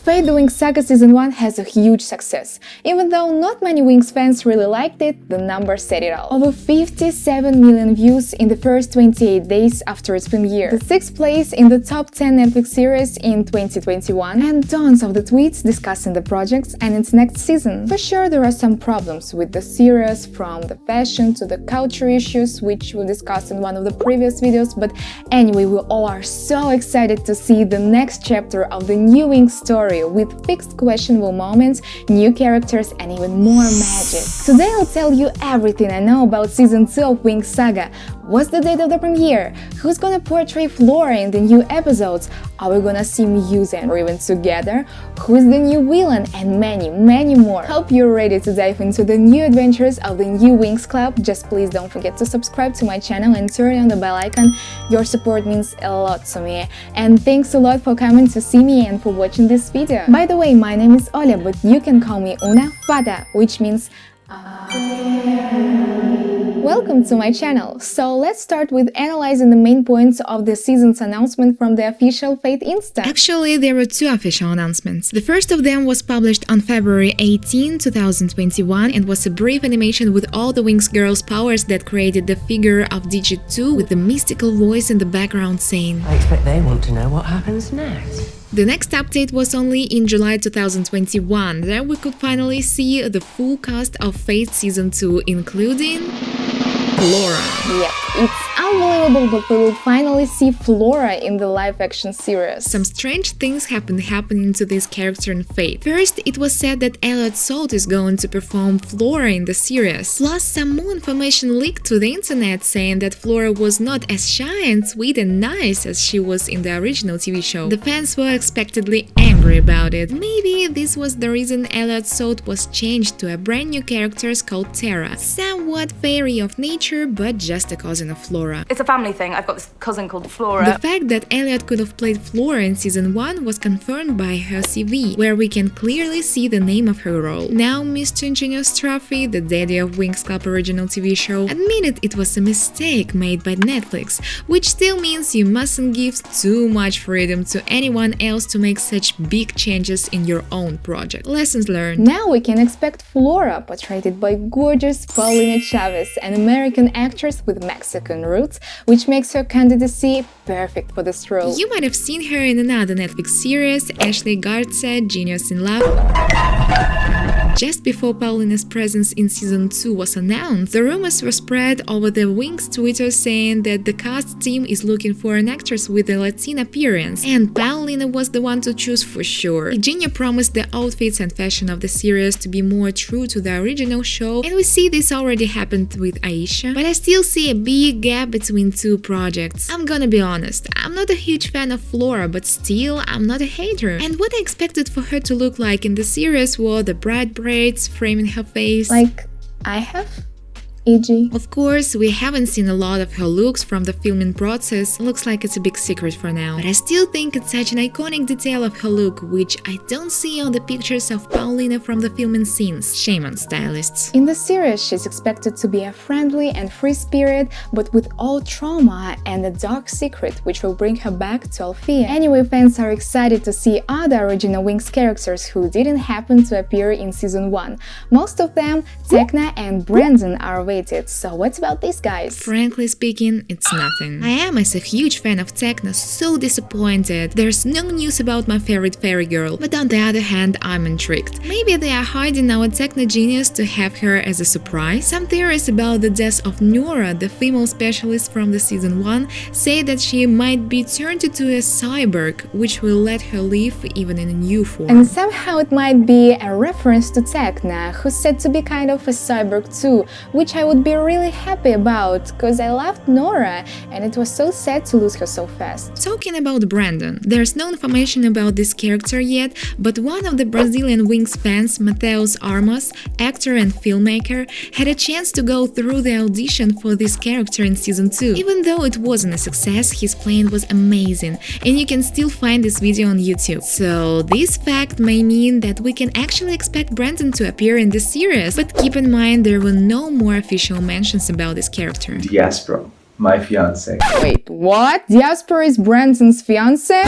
Fate the WInx Saga Season 1 has a huge success. Even though not many WInx fans really liked it, the numbers said it all. Over 57 million views in the first 28 days after its premiere, the 6th place in the top 10 Netflix series in 2021, and tons of the tweets discussing the project and its next season. For sure, there are some problems with the series, from the fashion to the culture issues, which we discussed in one of the previous videos, but anyway, we all are so excited to see the next chapter of the new WInx story, with fixed questionable moments, new characters, and even more magic. Today I'll tell you everything I know about Season 2 of WInx Saga. What's the date of the premiere? Who's gonna portray Flora in the new episodes? Are we gonna see Musa and Riven together? Who's the new villain? And many more. Hope you're ready to dive into the new adventures of the new WInx Club. Just please don't forget to subscribe to my channel and turn on the bell icon. Your support means a lot to me. And thanks a lot for coming to see me and for watching this video. By the way, my name is Oля, but you can call me Una Fata, which means Welcome to my channel. So let's start with analyzing the main points of the season's announcement from the official Fate Insta. Actually, there were two official announcements. The first of them was published on February 18, 2021 and was a brief animation with all the WInx girls' powers that created the figure of Digit 2 with the mystical voice in the background saying, I expect they want to know what happens next. The next update was only in July 2021. There we could finally see the full cast of Fate Season 2, including Flora. Yep, it's unbelievable, but we will finally see Flora in the live-action series. Some strange things have been happening to this character in Fate. First, it was said that MacLeod is going to perform Flora in the series. Plus, some more information leaked to the internet saying that Flora was not as shy and sweet and nice as she was in the original TV show. The fans were expectedly angry about it. Maybe this was the reason MacLeod was changed to a brand new character called Terra, somewhat fairy of nature, but just a cousin of Flora. It's a family thing. I've got this cousin called Flora. The fact that MacLeod could have played Flora in Season 1 was confirmed by her CV, where we can clearly see the name of her role. Now, Mr. Ingenious Trophy, the daddy of WInx Club original TV show, admitted it was a mistake made by Netflix, which still means you mustn't give too much freedom to anyone else to make such big changes in your own project. Lessons learned. Now we can expect Flora, portrayed by gorgeous Paulina Chavez, an American actress with Mexican roots, which makes her candidacy perfect for this role. You might have seen her in another Netflix series, Ashley Garza, Genius in Love. Just before Paulina's presence in Season 2 was announced, the rumors were spread over the WInx Twitter saying that the cast team is looking for an actress with a Latin appearance, and Paulina was the one to choose for sure. Eugenia promised the outfits and fashion of the series to be more true to the original show, and we see this already happened with Aisha, but I still see a big gap between two projects. I'm gonna be honest, I'm not a huge fan of Flora, but still, I'm not a hater. And what I expected for her to look like in the series were the bright braids framing her face. Like I have? E.g. Of course, we haven't seen a lot of her looks from the filming process, looks like it's a big secret for now. But I still think it's such an iconic detail of her look, which I don't see on the pictures of Paulina from the filming scenes. Shame on stylists. In the series, she's expected to be a friendly and free spirit, but with all trauma and a dark secret, which will bring her back to Althea. Anyway, fans are excited to see other original WInx characters who didn't happen to appear in Season 1. Most of them, Tecna and Brandon, are awaited. So what's about these guys? Frankly speaking, it's nothing. I am, as a huge fan of Tecna, so disappointed. There's no news about my favorite fairy girl, but on the other hand, I'm intrigued. Maybe they are hiding our Tecna genius to have her as a surprise? Some theories about the death of Nora, the female specialist from the Season 1, say that she might be turned into a cyborg, which will let her live even in a new form. And somehow it might be a reference to Tecna, who's said to be kind of a cyborg too, which I would be really happy about, because I loved Nora and it was so sad to lose her so fast. Talking about Brandon, there's no information about this character yet, but one of the Brazilian WInx fans, Matheus Armas, actor and filmmaker, had a chance to go through the audition for this character in Season 2. Even though it wasn't a success, his playing was amazing, and you can still find this video on YouTube. So this fact may mean that we can actually expect Brandon to appear in this series, but keep in mind there were no more official mentions about this character. Diaspora, my fiance. Wait, what? Diaspora is Brandon's fiance?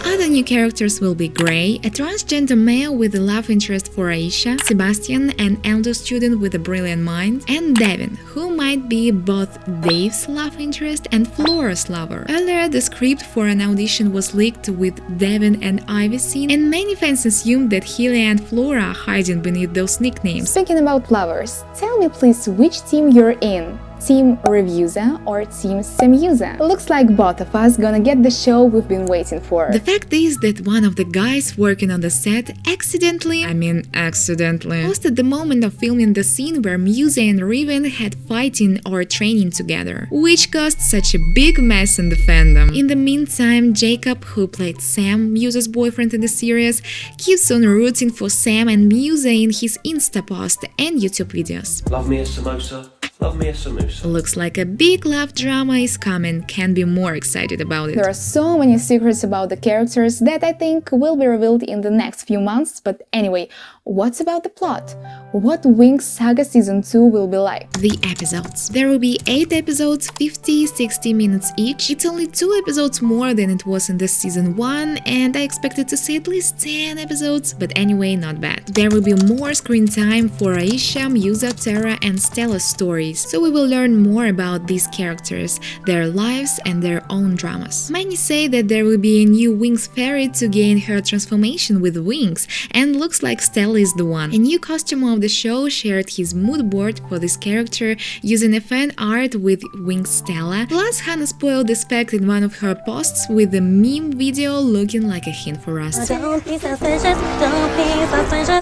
Other new characters will be Gray, a transgender male with a love interest for Aisha, Sebastian, an elder student with a brilliant mind, and Devin, who might be both Dave's love interest and Flora's lover. Earlier, the script for an audition was leaked with Devin and Ivy scene, and many fans assumed that Healy and Flora are hiding beneath those nicknames. Speaking about lovers, tell me please which team you're in. Team Rivusa or Team Samusa? Looks like both of us gonna get the show we've been waiting for. The fact is that one of the guys working on the set accidentally posted the moment of filming the scene where Musa and Riven had fighting or training together, which caused such a big mess in the fandom. In the meantime, Jacob, who played Sam, Musa's boyfriend in the series, keeps on rooting for Sam and Musa in his Insta post and YouTube videos. Love me a samosa. Love me a samosa. Looks like a big love drama is coming, can't be more excited about it. There are so many secrets about the characters that I think will be revealed in the next few months, but anyway, what's about the plot? What WInx Saga Season 2 will be like? The episodes. There will be 8 episodes, 50-60 minutes each. It's only 2 episodes more than it was in the Season 1, and I expected to see at least 10 episodes, but anyway, not bad. There will be more screen time for Aisha, Musa, Terra, and Stella's stories, so we will learn more about these characters, their lives, and their own dramas. Many say that there will be a new WInx fairy to gain her transformation with wings, and looks like Stella is the one. A new costumer of the show shared his mood board for this character using a fan art with WInx Stella, plus Hannah spoiled this fact in one of her posts with a meme video looking like a hint for us.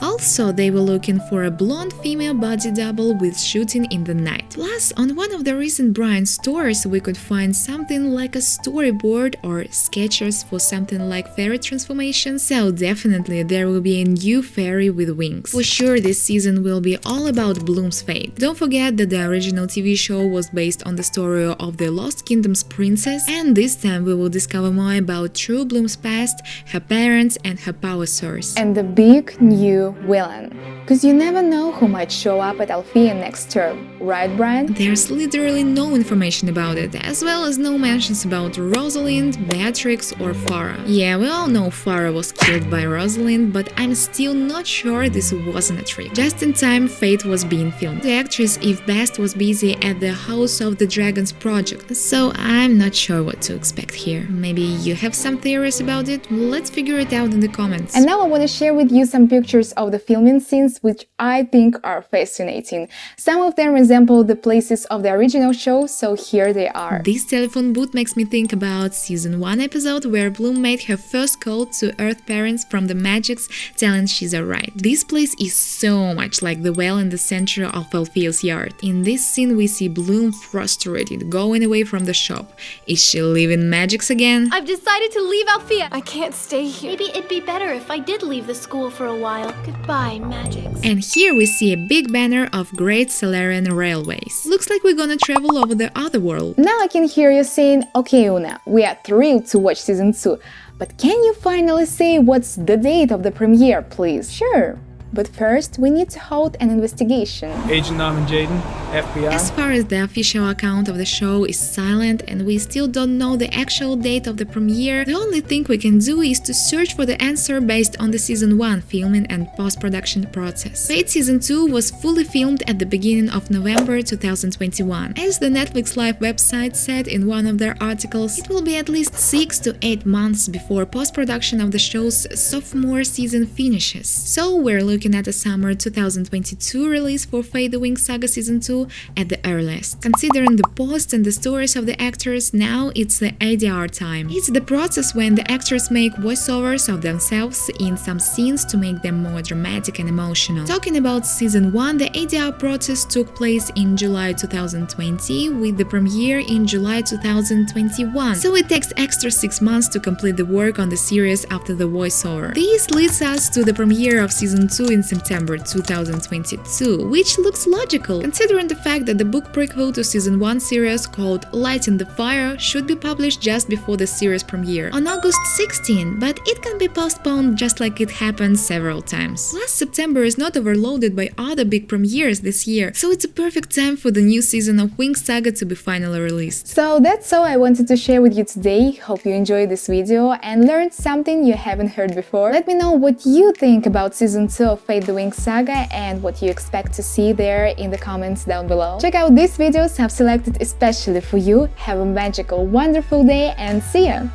Also, they were looking for a blonde female body double with shooting in the night. Plus, on one of the recent Brian stores, we could find something like a storyboard or sketches for something like fairy transformation, so definitely there will be a new fairy with wings. For sure, this season will be all about Bloom's fate. Don't forget that the original TV show was based on the story of the Lost Kingdom's princess, and this time we will discover more about True Bloom's past, her parents, and her power source. And the big new villain. Cause you never know who might show up at Althea next term, right, Brian? There's literally no information about it, as well as no mentions about Rosalind, Beatrix, or Farah. Yeah, we all know Farah was killed by Rosalind, but I'm still not sure this wasn't a trick. Just in time, Fate was being filmed. The actress Eve Best was busy at the House of the Dragons project, so I'm not sure what to expect here. Maybe you have some theories about it? Let's figure it out in the comments. And now I want to share with you some pictures of the filming scenes which I think are fascinating. Some of them resemble the places of the original show, so here they are. This telephone booth makes me think about Season 1 episode where Bloom made her first call to Earth parents from the Magics, telling she's alright. This place is so much like the well in the center of Althea's yard. In this scene we see Bloom frustrated, going away from the shop. Is she leaving Magics again? I've decided to leave Althea. I can't stay here. Maybe it'd be better if I did leave the school for a while. Goodbye, Magics. And here we see a big banner of Great Salarian Railways. Looks like we're gonna travel over the other world. Now I can hear you saying, okay Una, we are thrilled to watch Season 2, but can you finally say what's the date of the premiere, please? Sure. But first, we need to hold an investigation. Agent Norman Jaden, FBI. As far as the official account of the show is silent and we still don't know the actual date of the premiere, the only thing we can do is to search for the answer based on the Season 1 filming and post-production process. Fate Season 2 was fully filmed at the beginning of November 2021. As the Netflix Live website said in one of their articles, it will be at least 6 to 8 months before post-production of the show's sophomore season finishes. So we're looking at a summer 2022 release for Fate the WInx Saga Season 2 at the earliest. Considering the posts and the stories of the actors, now it's the ADR time. It's the process when the actors make voiceovers of themselves in some scenes to make them more dramatic and emotional. Talking about Season 1, the ADR process took place in July 2020 with the premiere in July 2021, so it takes extra 6 months to complete the work on the series after the voiceover. This leads us to the premiere of Season 2 2 in September 2022, which looks logical, considering the fact that the book prequel to Season 1 series called Lighting the Fire should be published just before the series premiere on August 16, but it can be postponed just like it happened several times. Plus, September is not overloaded by other big premieres this year, so it's a perfect time for the new season of WInx Saga to be finally released. So that's all I wanted to share with you today. Hope you enjoyed this video and learned something you haven't heard before. Let me know what you think about Season 2 of Fate the WInx Saga and what you expect to see there in the comments down below. Check out these videos I've selected especially for you. Have a magical, wonderful day and see ya!